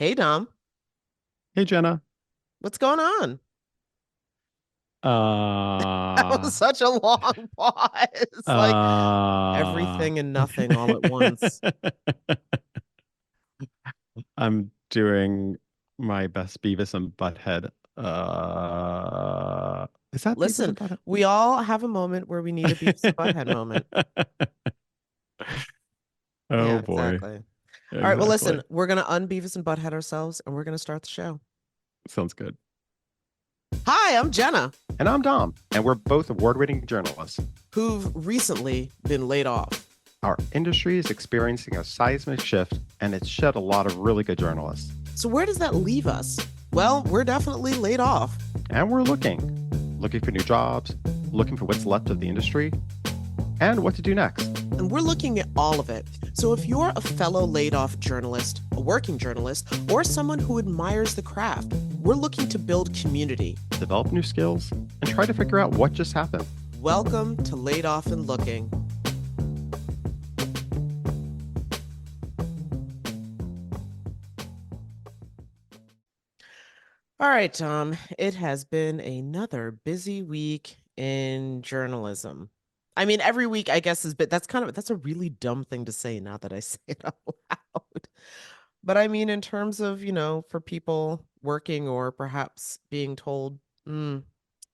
Hey Dom, Hey Jenna. what's going on? That was Uh, such a long pause. Like uh, everything and nothing all at once. I'm doing my best Beavis and Butthead. Is that Beavis Listen, and Butthead? we all have a moment where we need a Beavis and Butthead moment. Oh Yeah, boy. exactly. All right, well, listen, Exactly. we're gonna un-Beavis and Butthead ourselves and we're gonna start the show. Sounds good. Hi, I'm Jenna, And I'm Dom, and we're both award-winning journalists. who've recently been laid off. Our industry is experiencing a seismic shift, and it's shed a lot of really good journalists. So where does that leave us? Well, we're definitely laid off. And we're looking for new jobs, looking for what's left of the industry, and what to do next. And we're looking at all of it. So if you're a fellow laid off journalist, a working journalist, or someone who admires the craft, we're looking to build community. Develop new skills, and try to figure out what just happened. Welcome to Laid Off and Looking. All right, Tom, it has been another busy week in journalism. I mean, every week, I guess, is, but that's a really dumb thing to say now that I say it out loud. But I mean, in terms of, for people working or perhaps being told, mm,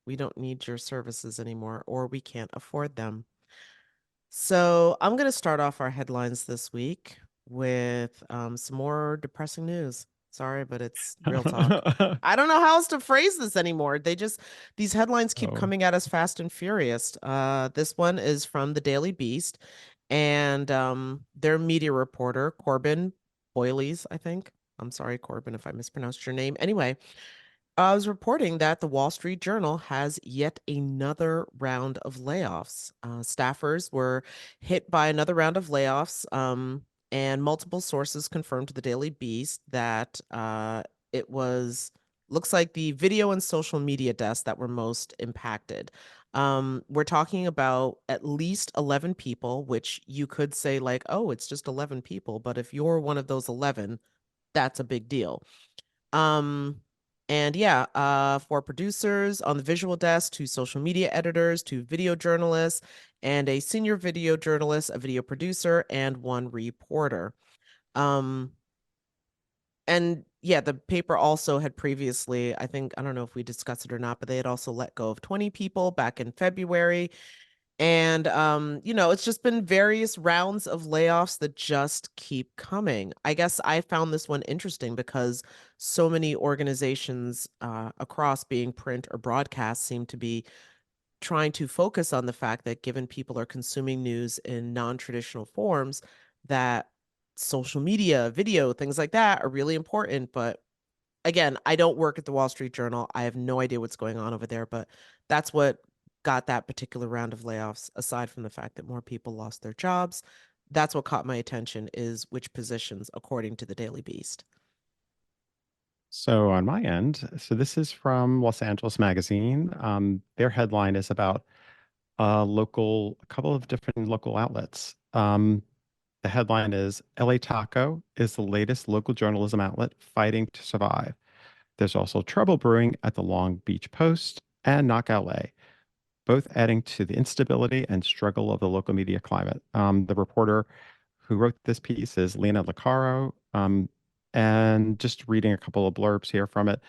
we don't need your services anymore, or we can't afford them. So I'm going to start off our headlines this week with some more depressing news. Sorry, but it's real talk. I don't know how else to phrase this anymore. These headlines keep Oh, coming at us fast and furious. This one is from the Daily Beast, and their media reporter, Corbin Boilies, I think. I'm sorry, Corbin, if I mispronounced your name. Anyway, I was reporting that the Wall Street Journal has yet another round of layoffs. Staffers were hit by another round of layoffs, and multiple sources confirmed to the Daily Beast that it was looks like the video and social media desks that were most impacted. We're talking about at least 11 people, which you could say like, oh, it's just 11 people, but if you're one of those 11, that's a big deal. Um, and yeah, for producers on the visual desk, to social media editors, to video journalists, and a senior video journalist, a video producer, and one reporter. Um, and yeah, the paper also had previously, I think, I don't know if we discussed it or not, but they had also let go of 20 people back in February. And it's just been various rounds of layoffs that just keep coming. I guess I found this one interesting because so many organizations across being print or broadcast seem to be trying to focus on the fact that given people are consuming news in non-traditional forms, that social media, video, things like that are really important. But again, I don't work at the Wall Street Journal. I have no idea what's going on over there, but that's what got that particular round of layoffs, aside from the fact that more people lost their jobs. That's what caught my attention is which positions, according to the Daily Beast. so on my end, so this is from Los Angeles Magazine. Their headline is about a couple of different local outlets. The headline is LA Taco is the latest local journalism outlet fighting to survive. There's also trouble brewing at the Long Beach Post and Knock LA, both adding to the instability and struggle of the local media climate. The reporter who wrote this piece is Lena Licaro, and just reading a couple of blurbs here from it.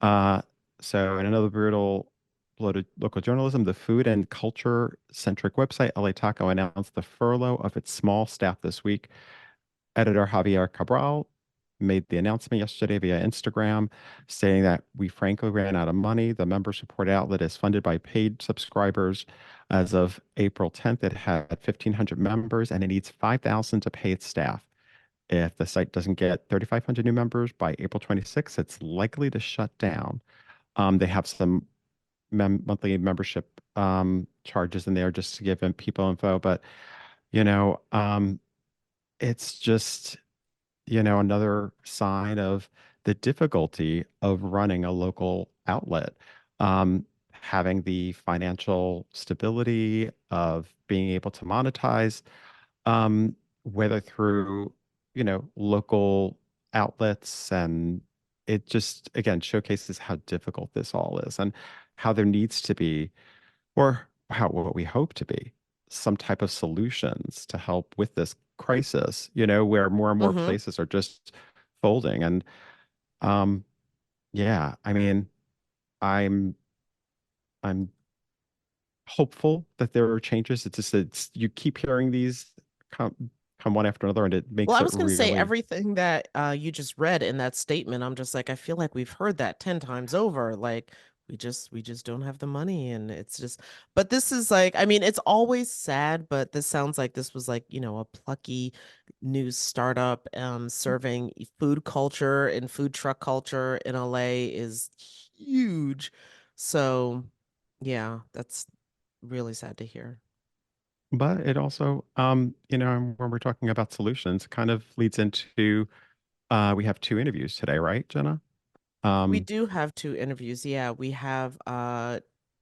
Uh, so, in another brutal blow to local journalism, the food and culture centric website LA Taco announced the furlough of its small staff this week. Editor Javier Cabral made the announcement yesterday via Instagram, saying that we frankly ran out of money. The member support outlet is funded by paid subscribers. As of April 10th, it had 1,500 members and it needs 5,000 to pay its staff. If the site doesn't get 3,500 new members by April 26th, it's likely to shut down. They have some monthly membership charges in there just to give them people info, but you know, it's just another sign of the difficulty of running a local outlet, having the financial stability of being able to monetize, whether through, local outlets, and it just again showcases how difficult this all is and how there needs to be, or how what we hope to be, some type of solutions to help with this crisis, where more and more Mm-hmm. places are just folding. And um, yeah, I mean, I'm I'm hopeful that there are changes. It's just you keep hearing these come one after another, and it Well, makes I it was going to say really. everything that you just read in that statement. I'm just like, I feel like we've heard that 10 times over. Like we just don't have the money and it's just but this is like I mean, it's always sad, but this sounds like this was like, a plucky new startup serving food culture and food truck culture in LA is huge. So, yeah, that's really sad to hear. But it also, when we're talking about solutions, kind of leads into we have two interviews today, right, Jenna? We Um, do have two interviews. Yeah, we have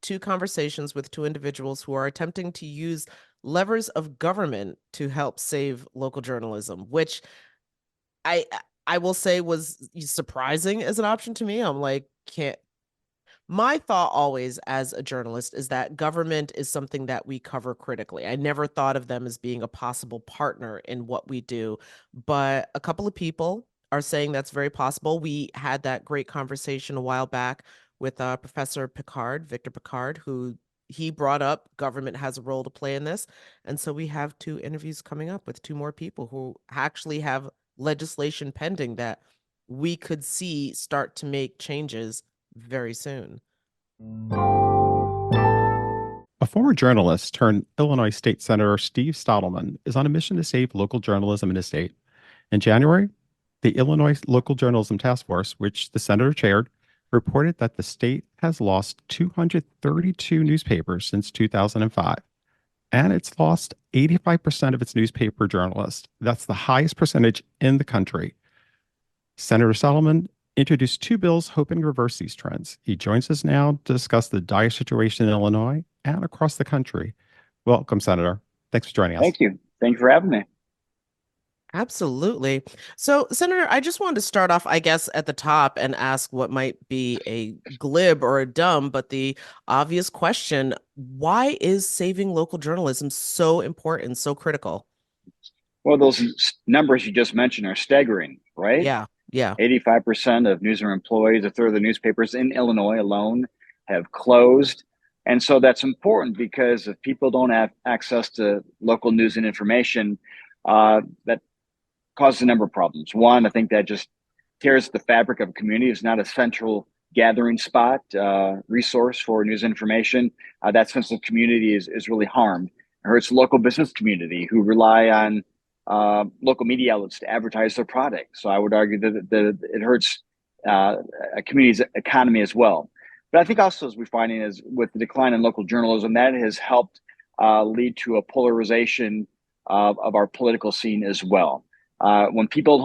two conversations with two individuals who are attempting to use levers of government to help save local journalism, which I I will say was surprising as an option to me. I'm like, can't my thought always as a journalist is that government is something that we cover critically. I never thought of them as being a possible partner in what we do, but a couple of people are saying that's very possible. We had that great conversation a while back with Professor Picard, Victor Picard, who he brought up government has a role to play in this. And so we have two interviews coming up with two more people who actually have legislation pending that we could see start to make changes very soon. a former journalist turned Illinois State Senator Steve Stadelman is on a mission to save local journalism in his state. In January, the Illinois Local Journalism Task Force, which the senator chaired, reported that the state has lost 232 newspapers since 2005, and it's lost 85% of its newspaper journalists. That's the highest percentage in the country. Senator Solomon introduced two bills hoping to reverse these trends. He joins us now to discuss the dire situation in Illinois and across the country. Welcome, Senator. Thanks for joining us. Thank you. Thank you for having me. Absolutely. So, Senator, I just wanted to start off, I guess, at the top and ask what might be a glib or a dumb, but the obvious question, why is saving local journalism so important, so critical? Well, those numbers you just mentioned are staggering, right? Yeah, yeah. 85% of newsroom employees, a third of the newspapers in Illinois alone have closed. And so that's important because if people don't have access to local news and information, that causes a number of problems. One, I think that just tears the fabric of a community. It's not a central gathering spot, resource for news information. That sense of community is really harmed. It hurts the local business community who rely on local media outlets to advertise their product. So I would argue that it hurts a community's economy as well. But I think also, as we're finding, is with the decline in local journalism, that has helped lead to a polarization of our political scene as well. When people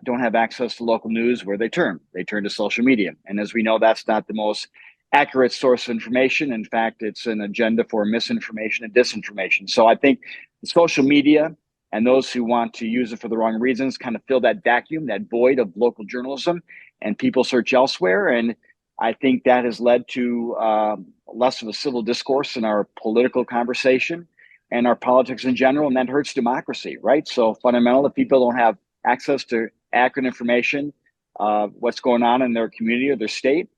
don't have access to local news, where they turn? They turn to social media. And as we know, that's not the most accurate source of information. In fact, it's an agenda for misinformation and disinformation. So I think social media and those who want to use it for the wrong reasons kind of fill that vacuum, that void of local journalism, and people search elsewhere. And I think that has led to less of a civil discourse in our political conversation and our politics in general, and that hurts democracy, right? So fundamental, if people don't have access to accurate information, what's going on in their community or their state,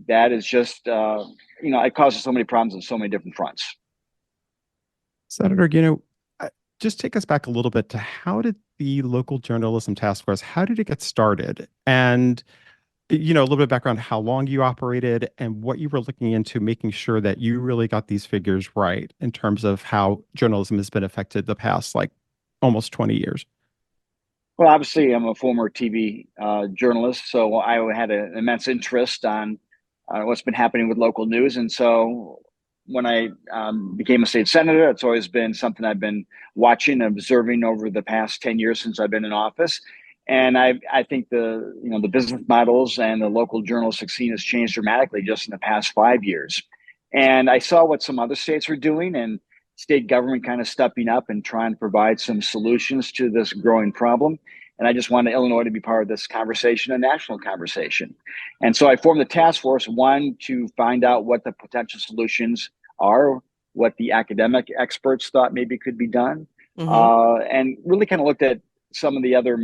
that is just, it causes so many problems on so many different fronts. Senator, just take us back a little bit to how did the local journalism task force, how did it get started? And, a little bit of background, how long you operated and what you were looking into, making sure that you really got these figures right in terms of how journalism has been affected the past, like, almost 20 years. Well, obviously, I'm a former TV journalist, so I had an immense interest on what's been happening with local news. And so when I became a state senator, it's always been something I've been watching and observing over the past 10 years since I've been in office. And I think the business models and the local journalistic scene has changed dramatically just in the past 5 years. And I saw what some other states were doing, and state government kind of stepping up and trying to provide some solutions to this growing problem. And I just wanted Illinois to be part of this conversation, a national conversation. And so I formed the task force, one, to find out what the potential solutions are, what the academic experts thought maybe could be done, Mm-hmm. and really kind of looked at some of the other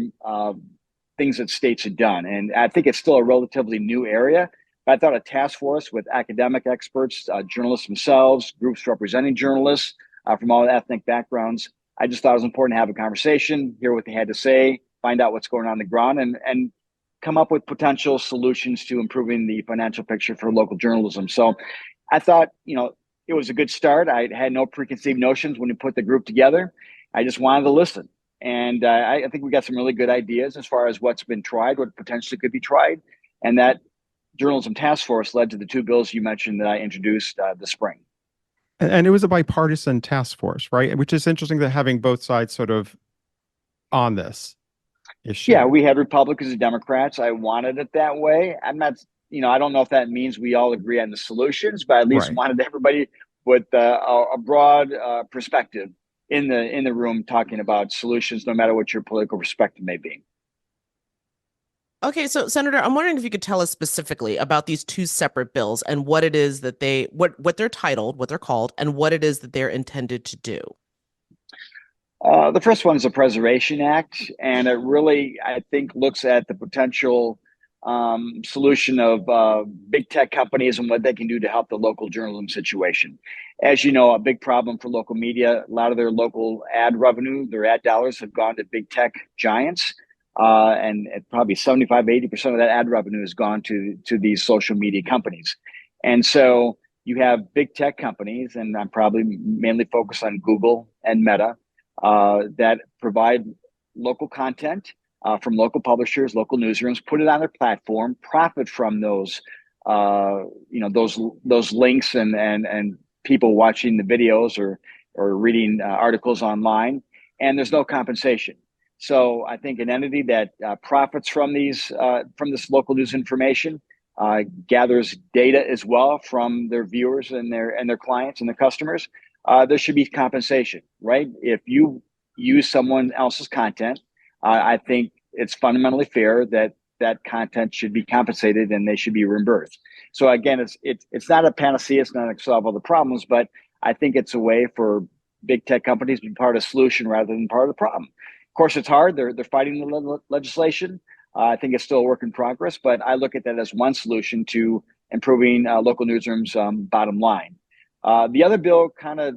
things that states had done. And I think it's still a relatively new area. But I thought a task force with academic experts, journalists themselves, groups representing journalists from all ethnic backgrounds. I just thought it was important to have a conversation, hear what they had to say, find out what's going on the ground, and come up with potential solutions to improving the financial picture for local journalism. So I thought, it was a good start. I had no preconceived notions when we put the group together. I just wanted to listen. And I think we got some really good ideas as far as what's been tried, what potentially could be tried. And that journalism task force led to the two bills you mentioned that I introduced this spring. And it was a bipartisan task force, right? Which is interesting that having both sides sort of on this Yeah, issue. we had Republicans and Democrats. I wanted it that way. I'm not, I don't know if that means we all agree on the solutions, but I at least Right. wanted everybody with a broad perspective in the room talking about solutions, no matter what your political perspective may be. Okay, so Senator, I'm wondering if you could tell us specifically about these two separate bills and what it is that what they're titled, what they're called, and what it is that they're intended to do. The first one is the Preservation Act, and it really, I think, looks at the potential solution of big tech companies and what they can do to help the local journalism situation. As you know, a big problem for local media, a lot of their local ad revenue, their ad dollars have gone to big tech giants. And probably 75, 80% of that ad revenue has gone to these social media companies. And so you have big tech companies, and I'm probably mainly focused on Google and Meta, that provide local content from local publishers, local newsrooms, put it on their platform, profit from those, those links and people watching the videos or reading articles online, and there's no compensation. So I think an entity that profits from from this local news information, gathers data as well from their viewers and their clients and their customers, there should be compensation, right? If you use someone else's content, I think it's fundamentally fair that that content should be compensated and they should be reimbursed. So again, it's not a panacea, it's not going to solve all the problems, but I think it's a way for big tech companies to be part of the solution rather than part of the problem. Of course, it's hard. They're fighting the legislation. I think it's still a work in progress, but I look at that as one solution to improving local newsrooms' bottom line. The other bill kind of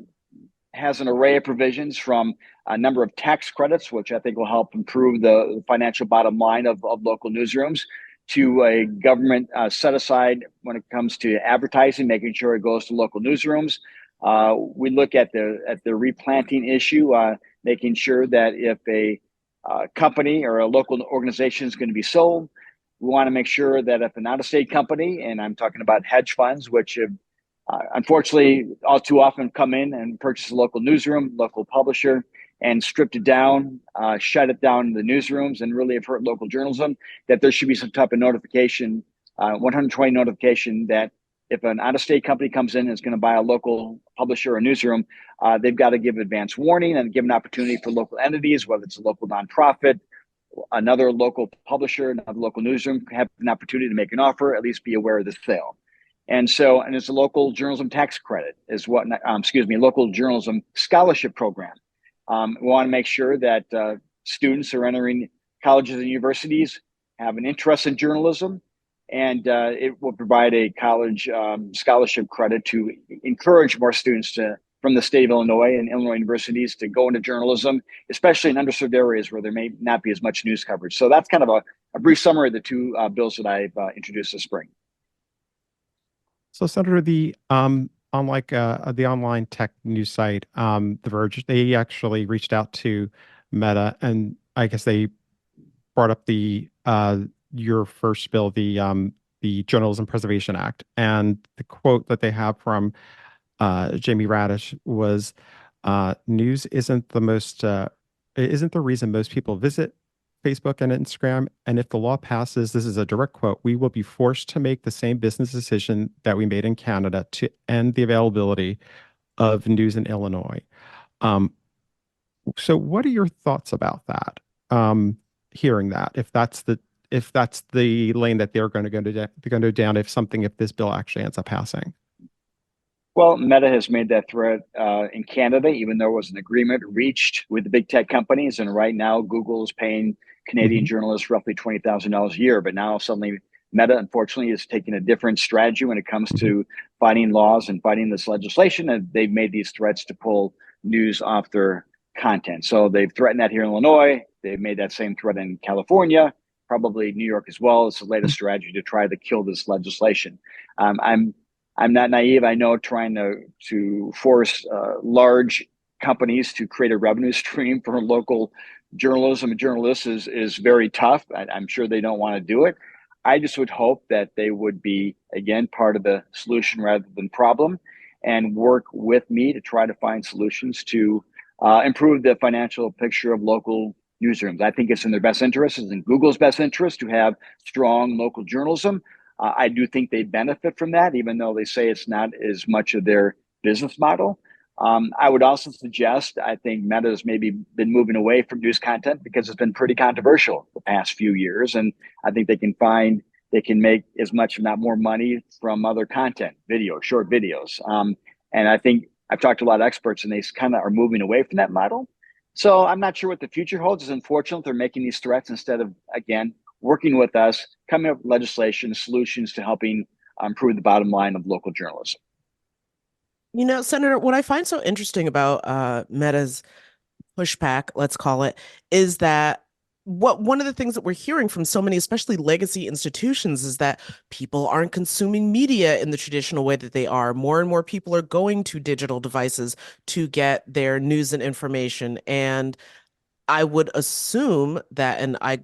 has an array of provisions from a number of tax credits, which I think will help improve the financial bottom line of local newsrooms, to a government set aside when it comes to advertising, making sure it goes to local newsrooms. We look at the replanting issue, making sure that if a company or a local organization is going to be sold, we want to make sure that if an out-of-state company, and I'm talking about hedge funds, which have unfortunately all too often come in and purchase a local newsroom, local publisher, and stripped it down, shut it down in the newsrooms, and really have hurt local journalism, that there should be some type of notification, 120 notification, that if an out-of-state company comes in and is going to buy a local publisher or newsroom, they've got to give advance warning and give an opportunity for local entities, whether it's a local nonprofit, another local publisher, another local newsroom, have an opportunity to make an offer, at least be aware of the sale. And it's a local journalism tax credit is what, local journalism scholarship program. We want to make sure that students who are entering colleges and universities have an interest in journalism, and it will provide a college scholarship credit to encourage more students from the state of Illinois and Illinois universities to go into journalism, especially in underserved areas where there may not be as much news coverage. So that's kind of a brief summary of the two bills that I've introduced this spring. So, Senator, unlike the online tech news site, The Verge, they actually reached out to Meta, and I guess they brought up the your first bill, the Journalism Preservation Act, and the quote that they have from Jamie Radish was, "News isn't the reason most people visit Facebook and Instagram. And if the law passes, this is a direct quote, we will be forced to make the same business decision that we made in Canada to end the availability of news in Illinois." So what are your thoughts about that? hearing that if that's the lane that they're going to go down if this bill actually ends up passing. Well, Meta has made that threat in Canada, even though there was an agreement reached with the big tech companies. And right now, Google is paying Canadian Hmm. journalists roughly $20,000 a year. But now suddenly, Meta, unfortunately, is taking a different strategy when it comes Hmm. to fighting laws and fighting this legislation. And they've made these threats to pull news off their content. So they've threatened that here in Illinois. They've made that same threat in California, probably New York as well. It's the latest strategy to try to kill this legislation. Um, I'm I'm not naive. I know trying to force large companies to create a revenue stream for local journalism and journalists is very tough. I'm sure they don't want to do it. I just would hope that they would be again part of the solution rather than problem, and work with me to try to find solutions to improve the financial picture of local newsrooms. I think it's in their best interest, it's in Google's best interest to have strong local journalism. I do think they benefit from that, even though they say it's not as much of their business model. I would also suggest I think Meta has maybe been moving away from news content because it's been pretty controversial the past few years, and I think they can make as much, if not more, money from other content, video, short videos. And I think I've talked to a lot of experts, and they kind of are moving away from that model. So I'm not sure what the future holds. It's unfortunate they're making these threats instead of again working with us, coming up with legislation, solutions to helping improve the bottom line of local journalism. Senator, what I find so interesting about Meta's pushback, let's call it, is that one of the things that we're hearing from so many, especially legacy institutions, is that people aren't consuming media in the traditional way that they are. More and more people are going to digital devices to get their news and information. And I would assume that, and I,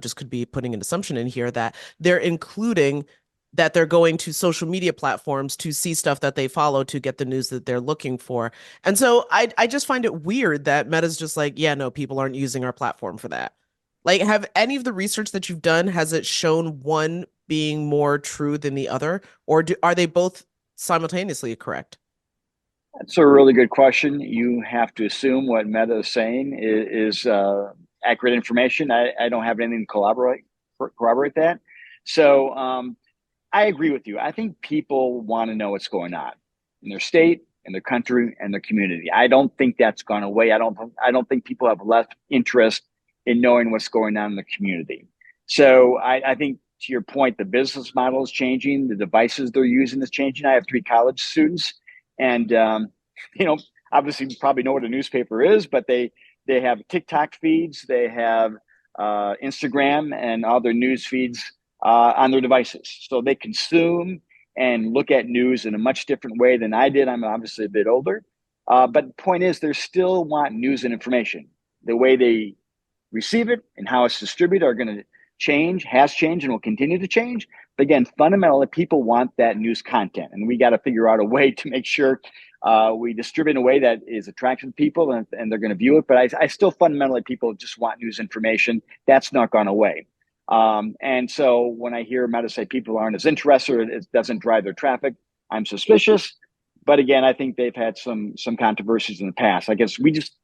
just could be putting an assumption in here that they're including that they're going to social media platforms to see stuff that they follow to get the news that they're looking for. And so I just find it weird that Meta's just like, yeah, no, people aren't using our platform for that. Like, have any of the research that you've done, has it shown one being more true than the other? Or are they both simultaneously correct? That's a really good question. You have to assume what Meta is saying is accurate information. I don't have anything to corroborate that. So I agree with you. I think people want to know what's going on in their state, in their country, and their community. I don't think that's gone away. I don't think people have less interest in knowing what's going on in the community. So I think to your point, the business model is changing. The devices they're using is changing. I have 3 college students, and you know, obviously, you probably know what a newspaper is, but they have TikTok feeds, they have Instagram, and other news feeds on their devices. So they consume and look at news in a much different way than I did. I'm obviously a bit older. But the point is, they still want news and information. The way they receive it and how it's distributed are going to change, has changed, and will continue to change. But again, fundamentally, people want that news content, and we got to figure out a way to make sure we distribute in a way that is attractive to people and they're going to view it. But I still fundamentally, people just want news information. That's not gone away. And so when I hear Meta say people aren't as interested, or it doesn't drive their traffic, I'm suspicious. But again, I think they've had some controversies in the past. I guess we just,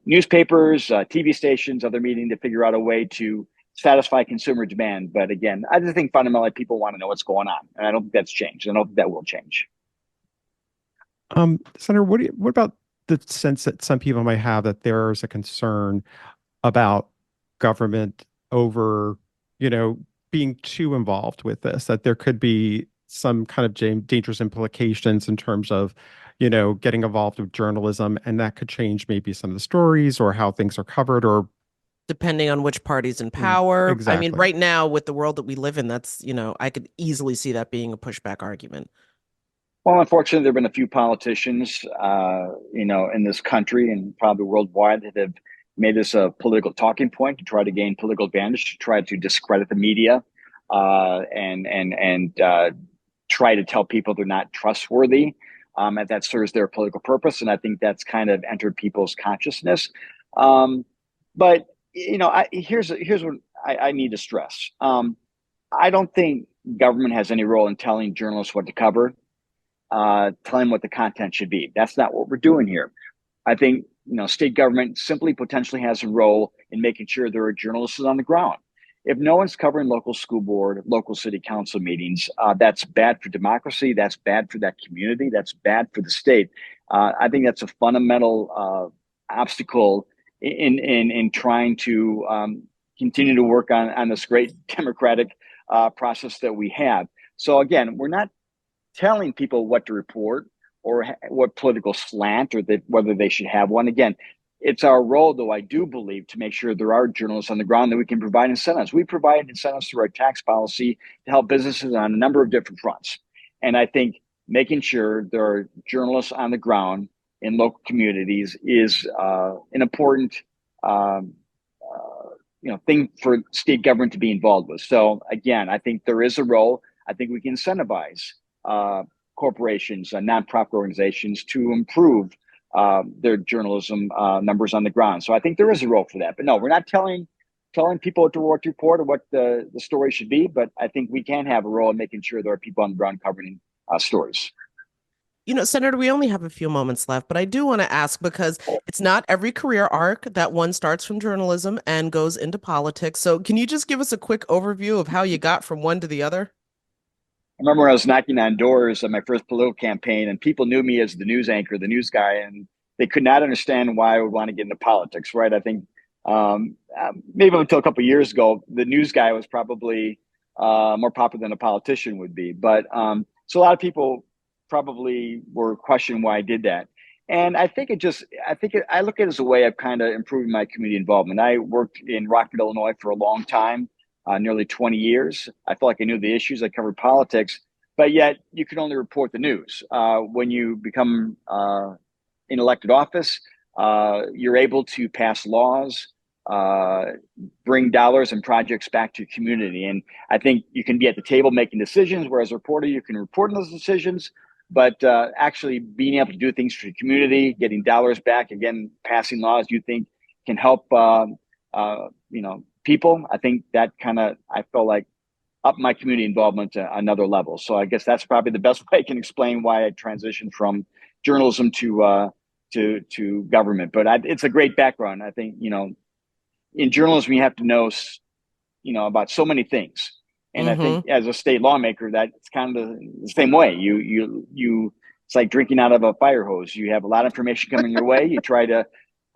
newspapers, TV stations, other media to figure out a way to satisfy consumer demand. But again, I just think fundamentally people want to know what's going on, and I don't think that's changed. I don't think that will change. Senator, what about the sense that some people might have that there's a concern about government over, you know, being too involved with this, that there could be some kind of dangerous implications in terms of, getting involved with journalism, and that could change maybe some of the stories or how things are covered or Depending on which party's in power. I mean, exactly. right now with the world that we live in, that's, I could easily see that being a pushback argument. Well, unfortunately, there have been a few politicians, in this country and probably worldwide that have made this a political talking point to try to gain political advantage, to try to discredit the media, and try to tell people they're not trustworthy, and that serves their political purpose. And I think that's kind of entered people's consciousness. Um, but here's what I need to stress. I don't think government has any role in telling journalists what to cover, telling what the content should be. That's not what we're doing here. I think state government simply potentially has a role in making sure there are journalists on the ground. If no one's covering local school board, local city council meetings, that's bad for democracy. That's bad for that community. That's bad for the state. I think that's a fundamental obstacle in trying to continue to work on this great democratic process that we have. So again, we're not telling people what to report or what political slant or whether they should have one. Again, it's our role, though, I do believe, to make sure there are journalists on the ground that we can provide incentives. We provide incentives through our tax policy to help businesses on a number of different fronts. And I think making sure there are journalists on the ground in local communities is an important thing for state government to be involved with. So again, I think there is a role. I think we can incentivize corporations and nonprofit organizations to improve their journalism numbers on the ground. So I think there is a role for that. But no, we're not telling people what to report or what the story should be. But I think we can have a role in making sure there are people on the ground covering stories. Senator, we only have a few moments left, but I do want to ask because it's not every career arc that one starts from journalism and goes into politics. So can you just give us a quick overview of how you got from one to the other? I remember when I was knocking on doors on my first political campaign, and people knew me as the news anchor, the news guy, and they could not understand why I would want to get into politics, right? I think maybe until a couple of years ago, the news guy was probably more popular than a politician would be. But so a lot of people probably were questioning why I did that. And I think I look at it as a way of kind of improving my community involvement. I worked in Rockford, Illinois for a long time. Nearly 20 years. I felt like I knew the issues. I covered politics, but yet you can only report the news. When you become in elected office, you're able to pass laws, bring dollars and projects back to your community. And I think you can be at the table making decisions, whereas a reporter, you can report on those decisions, but actually being able to do things for your community, getting dollars back, again, passing laws you think can help, people. I think that I felt like up my community involvement to another level. So I guess that's probably the best way I can explain why I transitioned from journalism to government. But it's a great background. I think, in journalism, you have to know, about so many things. And I think as a state lawmaker, that's kind of the same way. It's like drinking out of a fire hose. You have a lot of information coming your way. You try to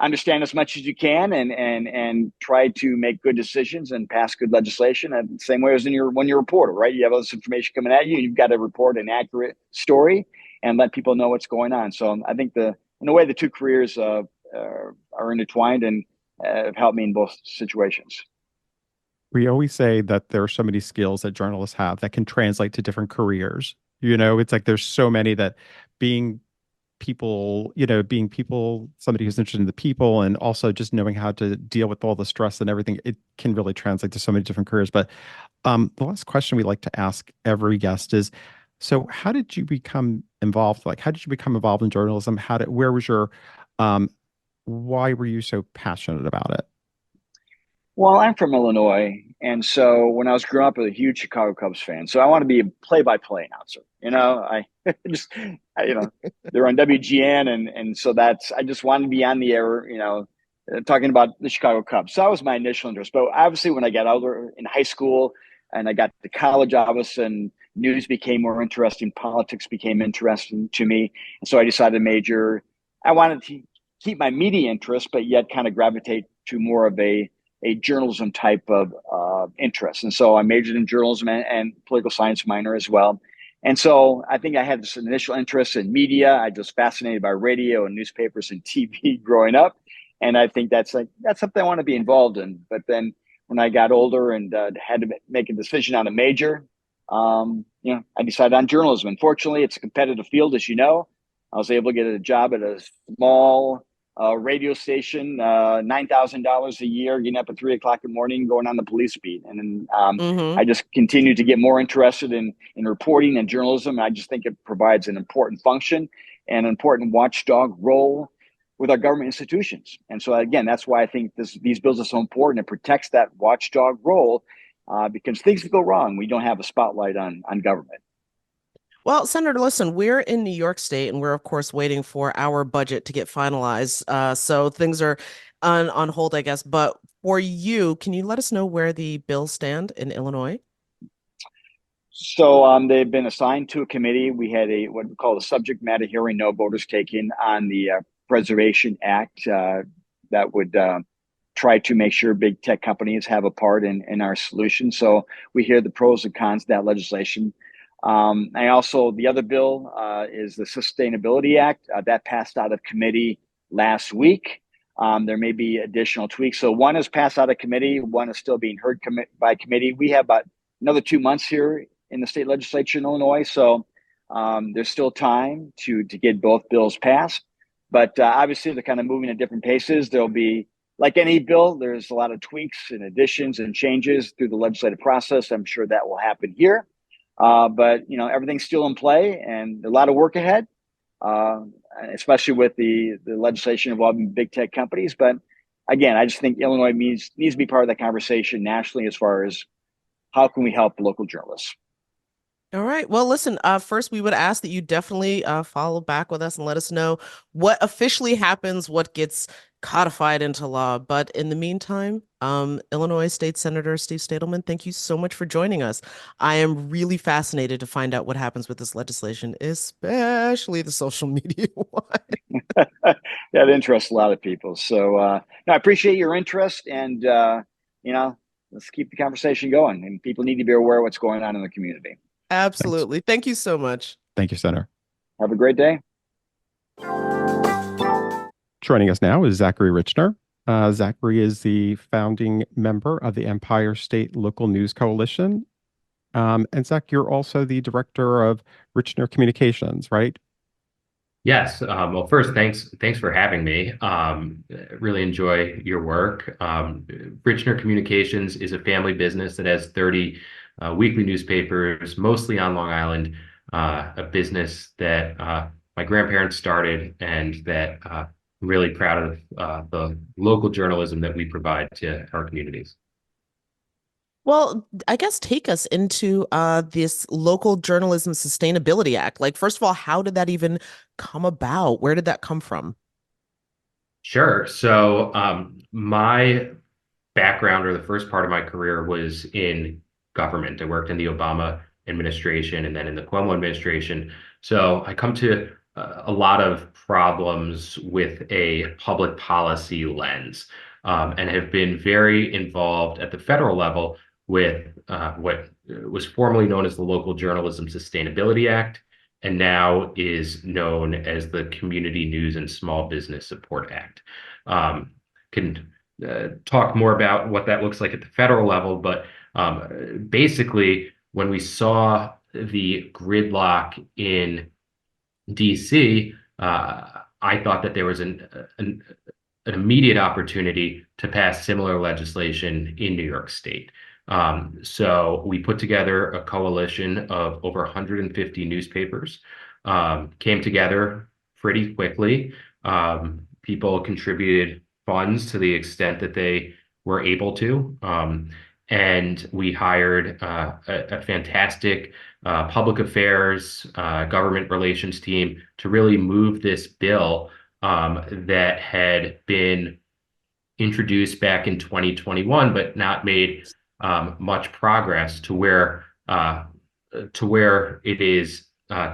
understand as much as you can and try to make good decisions and pass good legislation. And the same way as when you're a reporter, right? You have all this information coming at you. You've got to report an accurate story and let people know what's going on. So I think in a way, the two careers are intertwined and have helped me in both situations. We always say that there are so many skills that journalists have that can translate to different careers. It's like there's so many that being people, somebody who's interested in the people, and also just knowing how to deal with all the stress and everything, it can really translate to so many different careers. But the last question we like to ask every guest is, so how did you become involved? Like, how did you become involved in journalism? Where was your, why were you so passionate about it? Well, I'm from Illinois, and so when I was growing up, I was a huge Chicago Cubs fan. So I want to be a play-by-play announcer. I just, they're on WGN, and so I just wanted to be on the air, talking about the Chicago Cubs. So that was my initial interest. But obviously, when I got older in high school and I got to college, obviously, and news became more interesting, politics became interesting to me, and so I decided to major. I wanted to keep my media interest, but yet kind of gravitate to more of a journalism type of interest. And so I majored in journalism and political science minor as well. And so I think I had this initial interest in media. I was fascinated by radio and newspapers and TV growing up. And I think that's something I want to be involved in. But then when I got older and had to make a decision on a major, I decided on journalism. Unfortunately, it's a competitive field, as you know. I was able to get a job at a small radio station, $9,000 a year, getting up at 3 o'clock in the morning, going on the police beat. And then I just continued to get more interested in reporting and journalism. I just think it provides an important function and an important watchdog role with our government institutions. And so, again, that's why I think these bills are so important. It protects that watchdog role because things can go wrong. We don't have a spotlight on government. Well, Senator, listen, we're in New York State and we're, of course, waiting for our budget to get finalized. So things are on hold, I guess. But for you, can you let us know where the bills stand in Illinois? So they've been assigned to a committee. We had a what we call a subject matter hearing, no voters taken on the Preservation Act that would try to make sure big tech companies have a part in our solution. So we hear the pros and cons of that legislation. I also, the other bill is the Sustainability Act that passed out of committee last week. There may be additional tweaks. So one is passed out of committee, one is still being heard by committee. We have about another 2 months here in the state legislature in Illinois. So there's still time to get both bills passed. But obviously, they're kind of moving at different paces. There'll be, like any bill, there's a lot of tweaks and additions and changes through the legislative process. I'm sure that will happen here. But everything's still in play and a lot of work ahead, uh, especially with the legislation involving big tech companies. But again, I just think Illinois needs to be part of that conversation nationally as far as how can we help local journalists. All right. Well, listen, first we would ask that you definitely follow back with us and let us know what officially happens, what gets codified into law. But in the meantime, Illinois State Senator Steve Stadelman, thank you so much for joining us. I am really fascinated to find out what happens with this legislation, especially the social media one. That interests a lot of people. So no, I appreciate your interest, and let's keep the conversation going. And people need to be aware of what's going on in the community. Thanks. Absolutely. Thank you so much. Thank you, Senator. Have a great day. Joining us now is Zachary Richner. Zachary is the founding member of the Empire State Local News Coalition. And Zach, you're also the director of Richner Communications, right? Yes. Well, first, thanks for having me. Really enjoy your work. Richner Communications is a family business that has 30 weekly newspapers, mostly on Long Island. A business that my grandparents started, and that I'm really proud of the local journalism that we provide to our communities. Well, I guess take us into this Local Journalism Sustainability Act. Like, first of all, how did that even come about? Where did that come from? Sure. So my background, or the first part of my career, was in government. I worked in the Obama administration and then in the Cuomo administration. So I come to a lot of problems with a public policy lens, and have been very involved at the federal level with what was formerly known as the Local Journalism Sustainability Act, and now is known as the Community News and Small Business Support Act. Can talk more about what that looks like at the federal level, but basically, when we saw the gridlock in DC, I thought that there was an immediate opportunity to pass similar legislation in New York State. So we put together a coalition of over 150 newspapers, came together pretty quickly. People contributed funds to the extent that they were able to. And we hired a fantastic public affairs, government relations team to really move this bill that had been introduced back in 2021, but not made much progress to where it is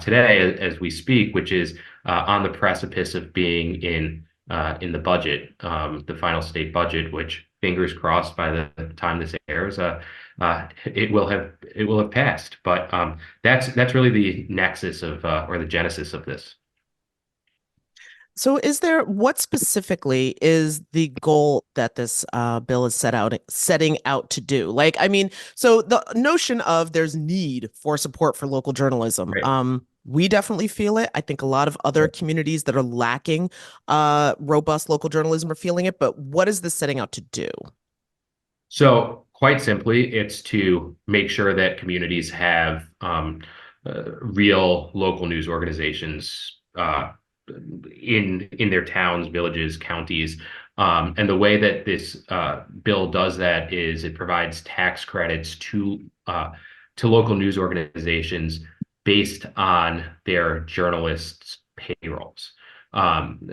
today as we speak, which is on the precipice of being in the budget, the final state budget, which, fingers crossed, by the time this airs, it will have passed. But that's really the nexus of or the genesis of this. So, what specifically is the goal that this bill is setting out to do? Like, I mean, so the notion of there's need for support for local journalism, Right. we definitely feel it. I think a lot of other communities that are lacking robust local journalism are feeling it. But what is this setting out to do? So, quite simply, it's to make sure that communities have real local news organizations in their towns, villages, counties. And the way that this bill does that is it provides tax credits to local news organizations based on their journalists' payrolls. Um,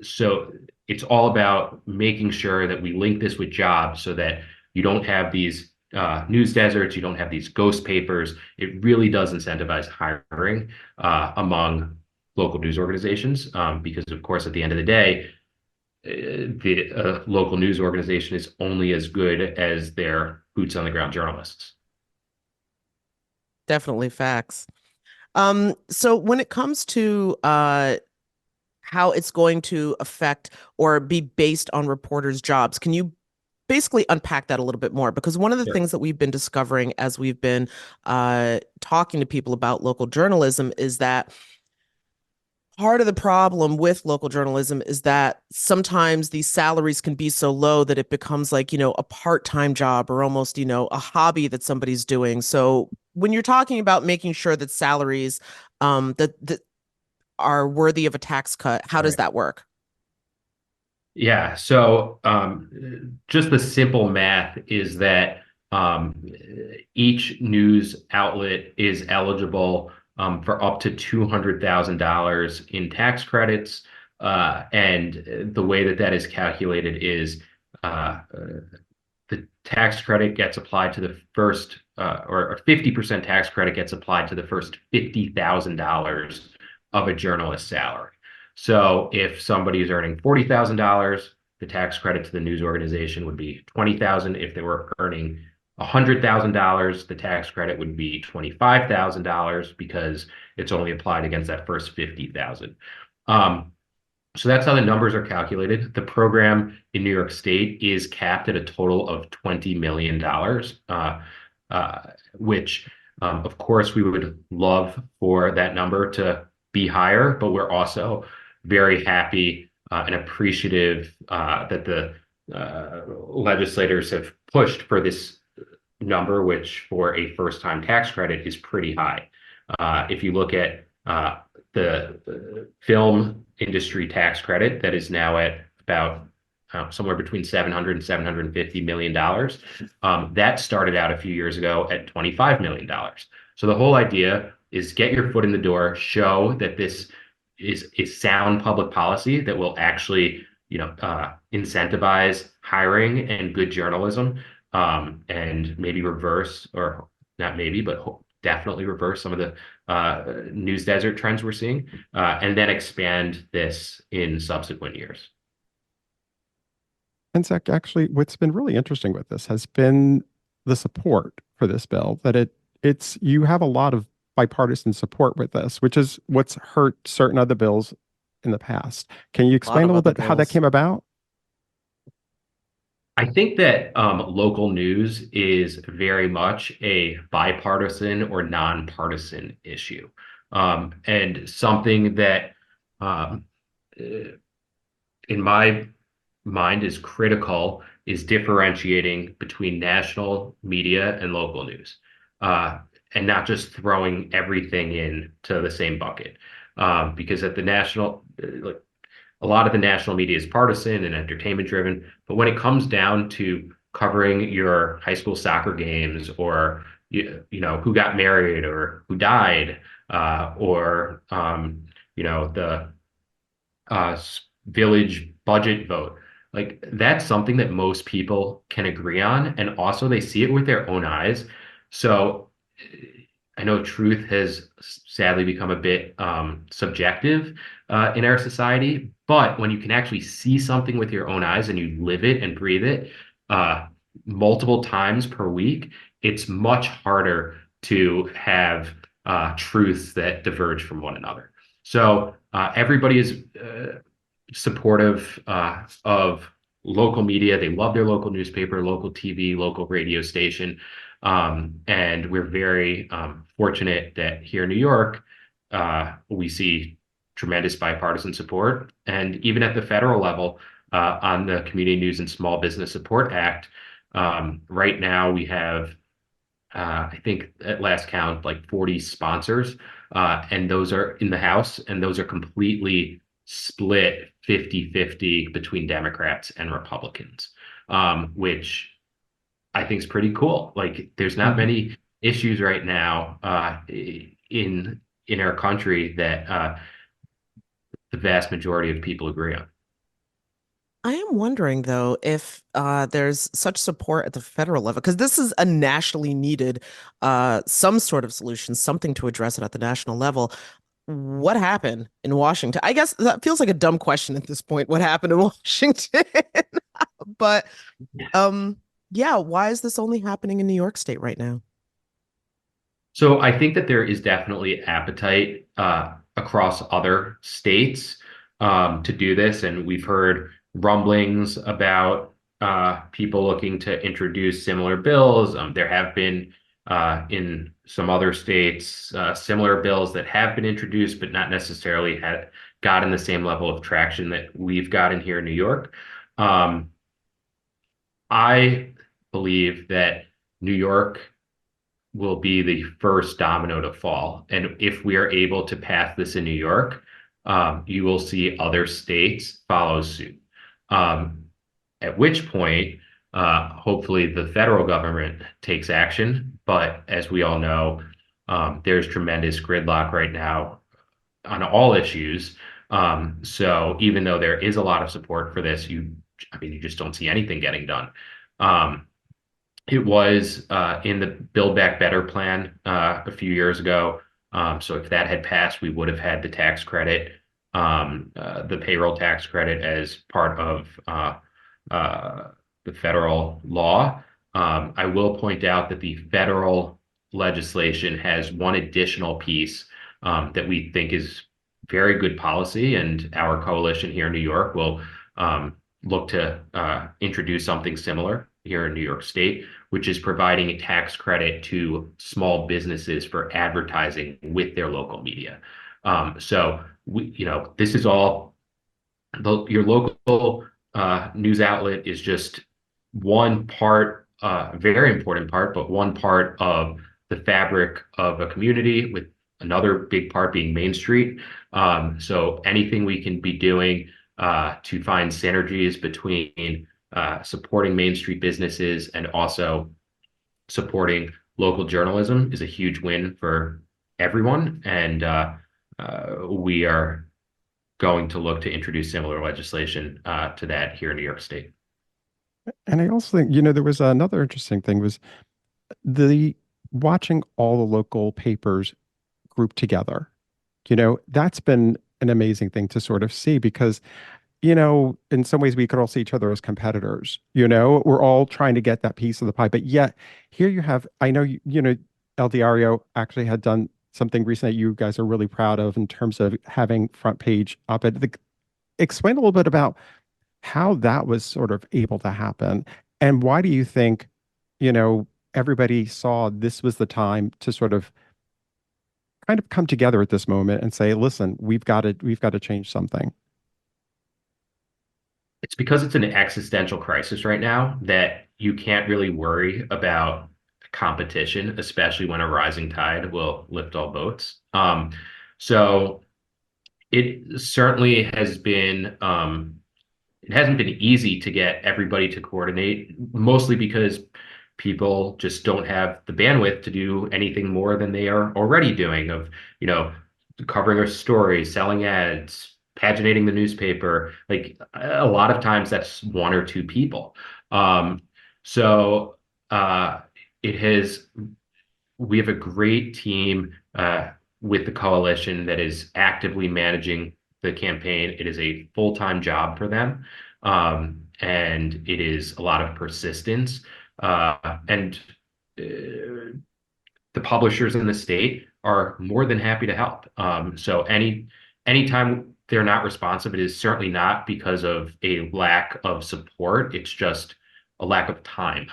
so it's all about making sure that we link this with jobs so that you don't have these news deserts, you don't have these ghost papers. It really does incentivize hiring among local news organizations because, of course, at the end of the day, the local news organization is only as good as their boots on the ground journalists. Definitely facts. So when it comes to how it's going to affect or be based on reporters' jobs, can you basically unpack that a little bit more? Because one of the Sure. things that we've been discovering as we've been talking to people about local journalism is that part of the problem with local journalism is that sometimes these salaries can be so low that it becomes like, a part-time job or almost, a hobby that somebody's doing. So when you're talking about making sure that salaries that are worthy of a tax cut, how does Right. that work? Yeah. So just the simple math is that um, each news outlet is eligible for up to $200,000 in tax credits. And the way that that is calculated is the tax credit gets applied to the first, or 50% tax credit gets applied to the first $50,000 of a journalist's salary. So if somebody is earning $40,000, the tax credit to the news organization would be 20,000. If they were earning $100,000, the tax credit would be $25,000 because it's only applied against that first 50,000. So that's how the numbers are calculated. The program in New York State is capped at a total of $20 million, which, of course, we would love for that number to be higher, but we're also very happy and appreciative that the legislators have pushed for this number, which for a first-time tax credit is pretty high. If you look at the film industry tax credit that is now at about somewhere between 700 and $750 million. That started out a few years ago at $25 million. So the whole idea is get your foot in the door, show that this is sound public policy that will actually, incentivize hiring and good journalism, and maybe reverse, or not maybe, but definitely reverse some of the news desert trends we're seeing, and then expand this in subsequent years. And Zach, actually, what's been really interesting with this has been the support for this bill, that it's you have a lot of bipartisan support with this, which is what's hurt certain other bills in the past. Can you A lot explain a of little other bit how that bills. came about? I think that local news is very much a bipartisan or nonpartisan issue, and something that, um, uh, in my mind, is critical is differentiating between national media and local news, uh, and not just throwing everything into the same bucket. Because at the national, like a lot of the national media is partisan and entertainment driven, but when it comes down to covering your high school soccer games, or who got married or who died, or the village budget vote, like that's something that most people can agree on, and also they see it with their own eyes. So I know truth has sadly become a bit subjective in our society, but when you can actually see something with your own eyes and you live it and breathe it uh, multiple times per week, it's much harder to have truths that diverge from one another. So everybody is supportive of local media. They love their local newspaper, local TV, local radio station. And we're very fortunate that here in New York, we see tremendous bipartisan support. And even at the federal level, on the Community News and Small Business Support Act, right now we have, I think at last count, like 40 sponsors, and those are in the House, and those are completely split 50-50 between Democrats and Republicans, which I think is pretty cool. Like, there's not Mhm. many issues right now in our country that the vast majority of people agree on. I am wondering though if there's such support at the federal level because this is a nationally needed some sort of solution, something to address it at the national level. What happened in Washington? I guess that feels like a dumb question at this point. What happened in Washington? But um, yeah, why is this only happening in New York State right now? So I think that there is definitely appetite across other states to do this, and we've heard rumblings about people looking to introduce similar bills. There have been in some other states similar bills that have been introduced, but not necessarily had gotten the same level of traction that we've gotten here in New York. Um, I believe that New York will be the first domino to fall. And if we are able to pass this in New York, you will see other states follow suit. Um, at which point, hopefully, the federal government takes action. But as we all know, there's tremendous gridlock right now on all issues. So even though there is a lot of support for this, I mean, you just don't see anything getting done. Um, it was in the Build Back Better plan a few years ago. So if that had passed, we would have had the tax credit, the payroll tax credit as part of uh, the federal law. I will point out that the federal legislation has one additional piece that we think is very good policy, and our coalition here in New York will look to introduce something similar here in New York State, which is providing a tax credit to small businesses for advertising with their local media. So this is all your local news outlet is just one part, a very important part, but one part of the fabric of a community, with another big part being Main Street. So anything we can be doing to find synergies between supporting Main Street businesses and also supporting local journalism is a huge win for everyone. And we are going to look to introduce similar legislation to that here in New York State. And I also think, there was another interesting thing was the watching all the local papers grouped together. That's been an amazing thing to sort of see because, in some ways we could all see each other as competitors. We're all trying to get that piece of the pie, but yet here you have, I know, El Diario actually had done something recently that you guys are really proud of in terms of having front page op-ed. Explain a little bit about how that was sort of able to happen. And why do you think, everybody saw this was the time to sort of kind of come together at this moment and say, listen, we've got to change something. It's because it's an existential crisis right now that you can't really worry about competition, especially when a rising tide will lift all boats. So it certainly has been it hasn't been easy to get everybody to coordinate, mostly because people just don't have the bandwidth to do anything more than they are already doing of, you know, covering a story, selling ads, paginating the newspaper. Like a lot of times that's one or two people. Um, so it has we have a great team with the coalition that is actively managing the campaign. It is a full-time job for them, and it is a lot of persistence. And the publishers in the state are more than happy to help. So anytime they're not responsive, it is certainly not because of a lack of support. It's just a lack of time,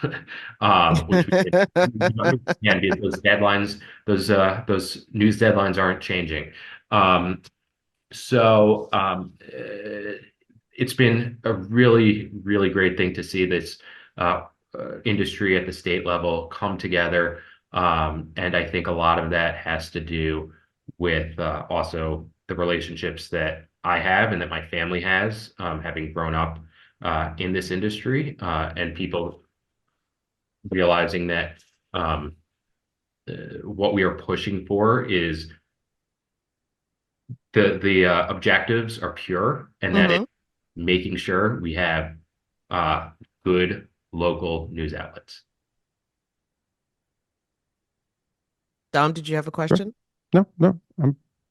which we understand because those deadlines, those news deadlines aren't changing. It's been a really, really great thing to see this industry at the state level come together. And I think a lot of that has to do with also the relationships that I have and that my family has, having grown up in this industry, and people realizing that what we are pushing for is the objectives are pure, and that is Mm-hmm. making sure we have uh, good local news outlets. Dom, did you have a Sure. question? No, no.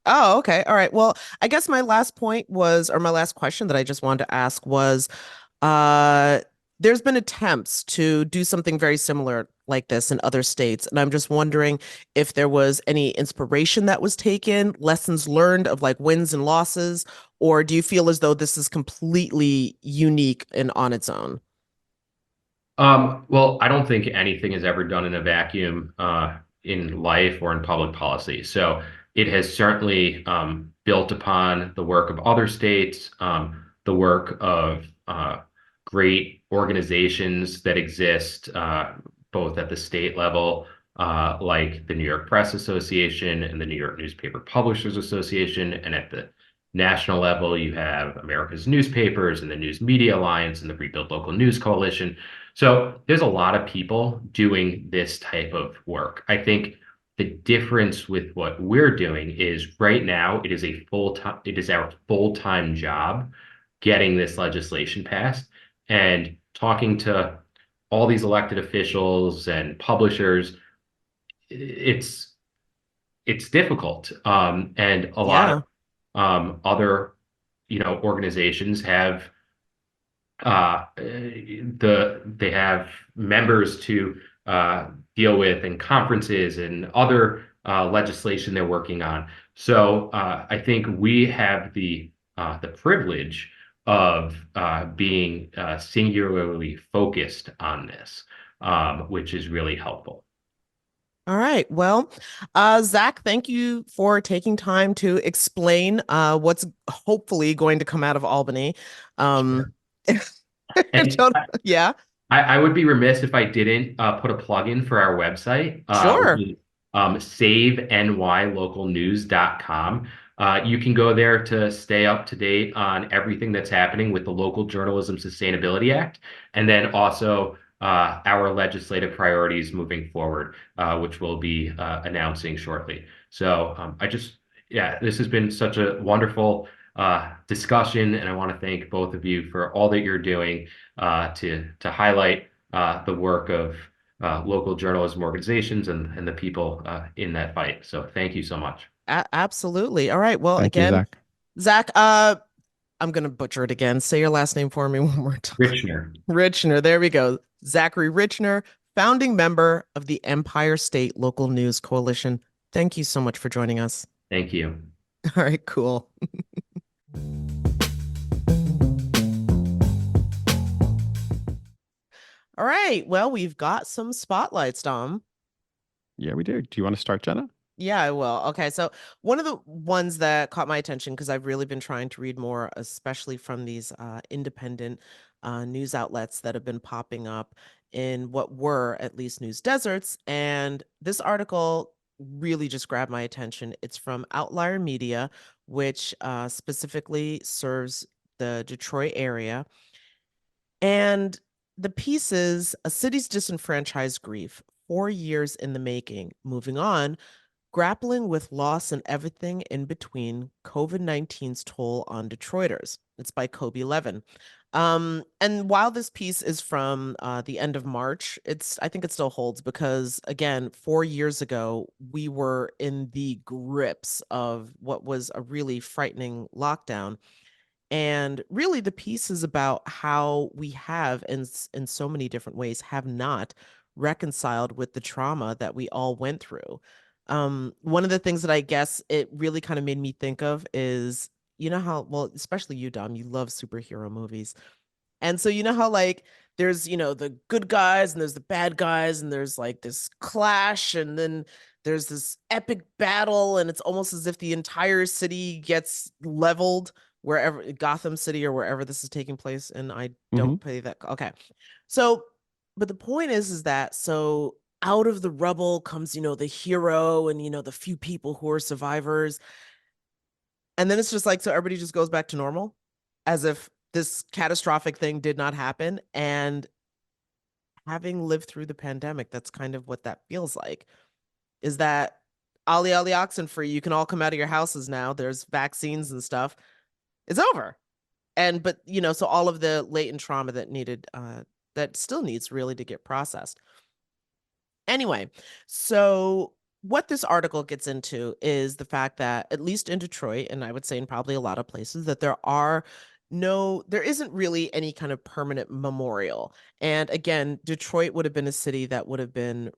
Oh, okay. All right. Well, I guess my last point was, or my last question that I just wanted to ask was, uh, there's been attempts to do something very similar like this in other states, and I'm just wondering if there was any inspiration that was taken, lessons learned of like wins and losses, or do you feel as though this is completely unique and on its own? Well, I don't think anything is ever done in a vacuum in life or in public policy. So it has certainly built upon the work of other states, the work of great organizations that exist both at the state level, like the New York Press Association and the New York Newspaper Publishers Association, and at the national level, you have America's Newspapers and the News Media Alliance and the Rebuild Local News Coalition. So there's a lot of people doing this type of work. I think the difference with what we're doing is right now it is our full-time job getting this legislation passed and talking to all these elected officials and publishers. It's difficult. And a lot Yeah. of other, organizations have they have members to deal with and conferences and other legislation they're working on. So I think we have the privilege of being singularly focused on this, which is really helpful. All right. Well, Zach, thank you for taking time to explain what's hopefully going to come out of Albany. Sure. Um, And yeah, I would be remiss if I didn't put a plug in for our website, which sure. is savenylocalnews.com. You can go there to stay up to date on everything that's happening with the Local Journalism Sustainability Act, and then also our legislative priorities moving forward, which we'll be announcing shortly. So yeah, this has been such a wonderful discussion, and I want to thank both of you for all that you're doing to highlight the work of local journalism organizations and the people in that fight. So thank you so much. Absolutely. All right. Well, Thank you, again, Zach. Zach, I'm gonna butcher it again. Say your last name for me one more time. Richner, Richner. There we go. Zachary Richner, founding member of the Empire State Local News Coalition. Thank you so much for joining us. thank you. All right, cool. All right. Well, we've got some spotlights, Dom. Yeah, we do. Do you want to start, Jenna? Yeah, I will. Okay, so one of the ones that caught my attention because I've really been trying to read more, especially from these independent news outlets that have been popping up in what were at least news deserts. And this article really just grabbed my attention. It's from Outlier Media, which specifically serves the Detroit area. And the piece is A City's Disenfranchised Grief, 4 years in the making. Moving on, grappling with loss and everything in between, COVID-19's toll on Detroiters. It's by Kobe Levin. And while this piece is from the end of March, I think it still holds because again, 4 years ago, we were in the grips of what was a really frightening lockdown. And really, the piece is about how we have, in so many different ways, have not reconciled with the trauma that we all went through. One of the things that I guess it really kind of made me think of is, you know how, well, especially you, Dom, you love superhero movies. And so you know how like there's, the good guys and there's the bad guys and there's like this clash and then there's this epic battle and it's almost as if the entire city gets leveled wherever Gotham City or wherever this is taking place and I Hmm. don't pay that. Okay. So but the point is that so out of the rubble comes, the hero and the few people who are survivors and then it's just like, so everybody just goes back to normal as if this catastrophic thing did not happen. And having lived through the pandemic, that's kind of what that feels like. is that ollie ollie oxen free, you can all come out of your houses now, there's vaccines and stuff, it's over. And but so all of the latent trauma that needed that still needs really to get processed. Anyway, so what this article gets into is the fact that, at least in Detroit, and I would say in probably a lot of places, that there isn't really any kind of permanent memorial. And again, Detroit would have been a city that would have been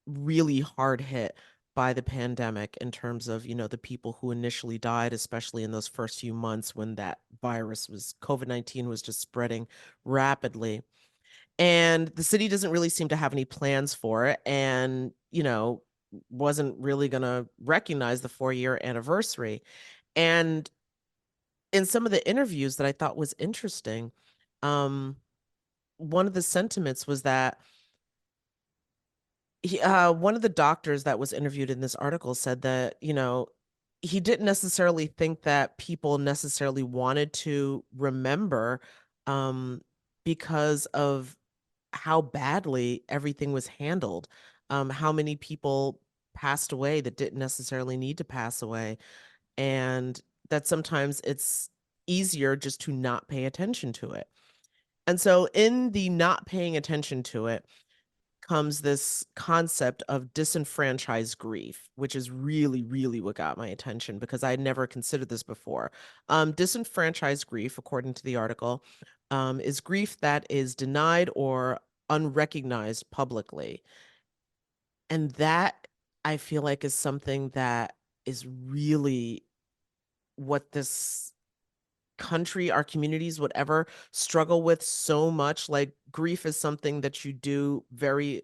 really hard hit by the pandemic in terms of, the people who initially died, especially in those first few months when that COVID-19 was just spreading rapidly. And the city doesn't really seem to have any plans for it, and wasn't really going to recognize the 4-year anniversary. And in some of the interviews that I thought was interesting, um one of the sentiments was that one of the doctors that was interviewed in this article said that he didn't necessarily think that people necessarily wanted to remember, um because of how badly everything was handled, how many people passed away that didn't necessarily need to pass away, and that sometimes it's easier just to not pay attention to it. And so, in the not paying attention to it, comes this concept of disenfranchised grief, which is really, really what got my attention because I had never considered this before. Disenfranchised grief, according to the article, is grief that is denied or unrecognized publicly. And that, I feel like, is something that is really what this country, our communities, whatever, struggle with so much. Like, grief is something that you do very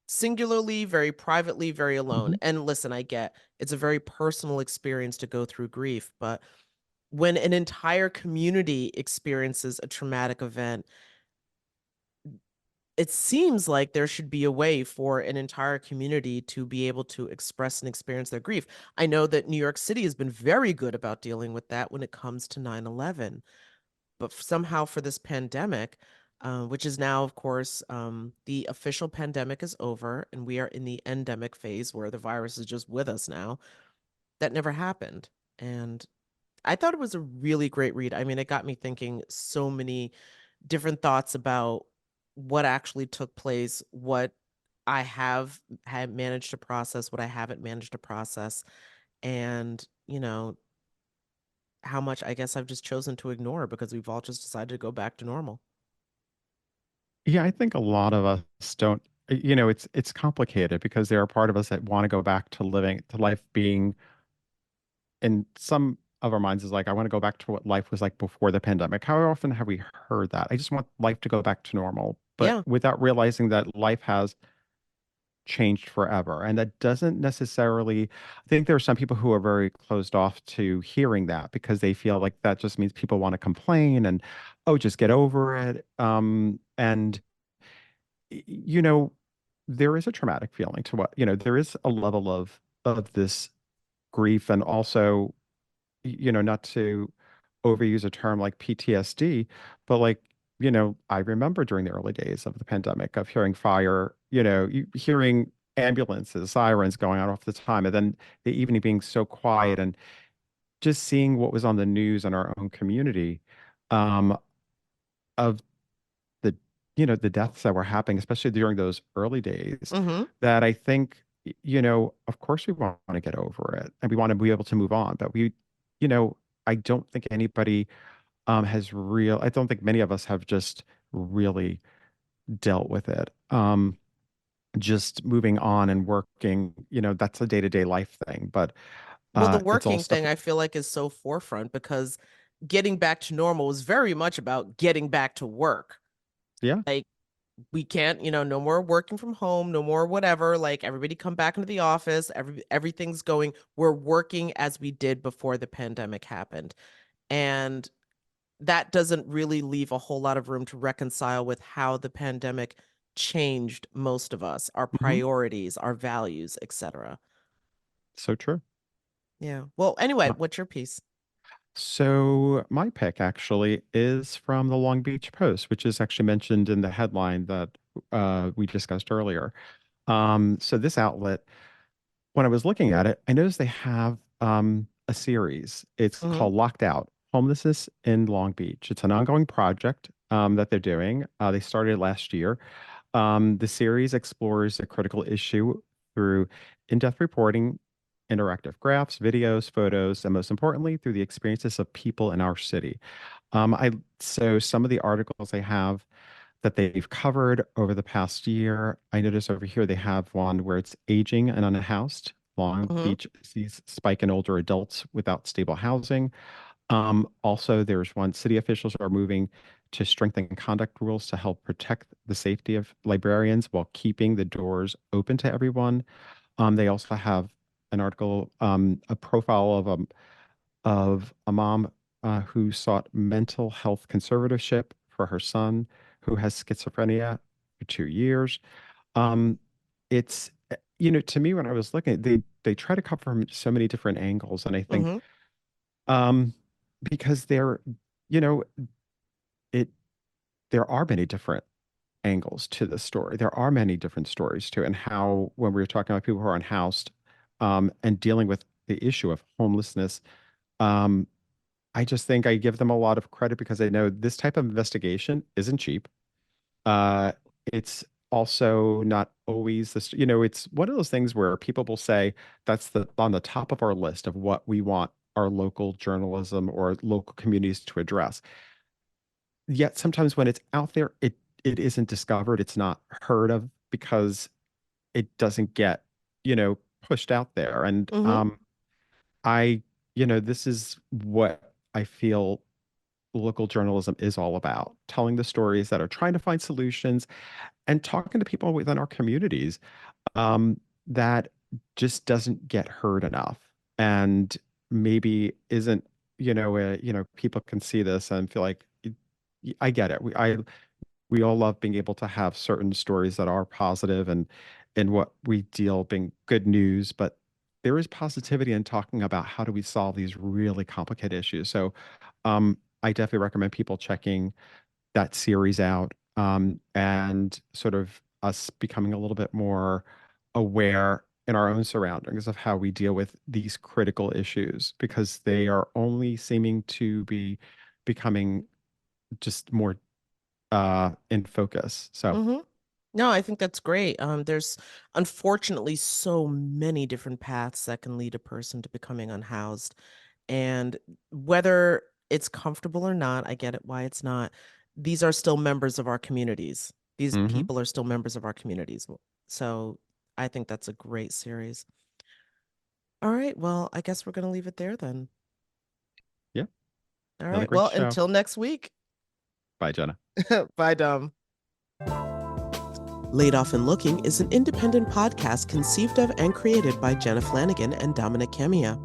singularly, very privately, very alone. Hmm. And listen, I get it's a very personal experience to go through grief, but when an entire community experiences a traumatic event, it seems like there should be a way for an entire community to be able to express and experience their grief. I know that New York City has been very good about dealing with that when it comes to 9/11, but somehow for this pandemic, which is now, of course, the official pandemic is over and we are in the endemic phase where the virus is just with us now, that never happened. And I thought it was a really great read. I mean, it got me thinking so many different thoughts about what actually took place, what I have had managed to process, what I haven't managed to process, and, how much I guess I've just chosen to ignore because we've all just decided to go back to normal. Yeah, I think a lot of us don't, it's complicated because there are part of us that want to go back to living, to life being, in some of our minds is like, I want to go back to what life was like before the pandemic. How often have we heard that? I just want life to go back to normal, but Yeah. without realizing that life has changed forever. And that doesn't necessarily, I think there are some people who are very closed off to hearing that because they feel like that just means people want to complain and, oh, just get over it. And you know, there is a traumatic feeling to what, there is a level of this grief and also, not to overuse a term like PTSD, but like, I remember during the early days of the pandemic of hearing fire, hearing ambulances, sirens going on all the time, and then the evening being so quiet and just seeing what was on the news in our own community, um, of the the deaths that were happening, especially during those early days, Mm-hmm. that I think, of course we want to get over it and we want to be able to move on, but you know, I don't think anybody I don't think many of us have just really dealt with it. Just moving on and working, that's a day-to-day life thing, but Well, the it's all working stuff. thing I feel like is so forefront because getting back to normal is very much about getting back to work. Yeah. Like, we can't, no more working from home, no more whatever. Like, everybody come back into the office. Everything's going. We're working as we did before the pandemic happened. And that doesn't really leave a whole lot of room to reconcile with how the pandemic changed most of us, our Hmm. priorities, our values, etc. So true. Yeah. Well, anyway, what's your piece? So my pick actually is from the Long Beach Post, which is actually mentioned in the headline that we discussed earlier. So this outlet when I was looking at it, I noticed they have a series. It's Mm-hmm. called Locked Out: Homelessness in Long Beach. It's an ongoing project that they're doing. They started last year. The series explores a critical issue through in-depth reporting, interactive graphs, videos, photos, and most importantly, through the experiences of people in our city. I so some of the articles they have that they've covered over the past year. I notice over here they have one where it's aging and unhoused. Long Mm-hmm. Beach sees spike in older adults without stable housing. Also, there's one city officials are moving to strengthen conduct rules to help protect the safety of librarians while keeping the doors open to everyone. They also have an article, a profile of a mom who sought mental health conservatorship for her son who has schizophrenia for 2 years. Um, it's to me when I was looking, they try to cover from so many different angles, and I think Mm-hmm. um, because you know, it there are many different angles to the story. There are many different stories too, and how when we were talking about people who are unhoused and dealing with the issue of homelessness. Um, I just think I give them a lot of credit because I know this type of investigation isn't cheap. Uh, it's also not always this, it's one of those things where people will say that's the on the top of our list of what we want our local journalism or local communities to address. Yet sometimes when it's out there, it isn't discovered, it's not heard of because it doesn't get, pushed out there. And Mm-hmm. I, this is what I feel local journalism is all about, telling the stories that are trying to find solutions and talking to people within our communities that just doesn't get heard enough and maybe isn't, people can see this and feel like I get it. We all love being able to have certain stories that are positive and what we deal being good news, but there is positivity in talking about how do we solve these really complicated issues. So I definitely recommend people checking that series out and sort of us becoming a little bit more aware in our own surroundings of how we deal with these critical issues because they are only seeming to be becoming just more in focus. So, Mm-hmm. No, I think that's great. There's unfortunately so many different paths that can lead a person to becoming unhoused. And whether it's comfortable or not, I get it why it's not. These are still members of our communities. These mhm. people are still members of our communities. So I think that's a great series. All right. Well, I guess we're going to leave it there then. Yeah, All another right. great Well, show. until next week. Bye, Jenna. Bye, Dom. Laid Off and Looking is an independent podcast conceived of and created by Jenna Flanagan and Dominic Camia.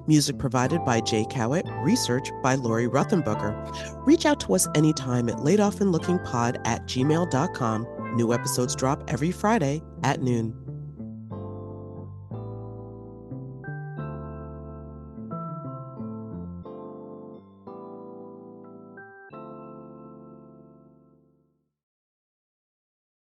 Music provided by Jay Cowett, research by Lori Ruthenbucker. Reach out to us anytime at laidofandlookingpod@gmail.com. New episodes drop every Friday at noon.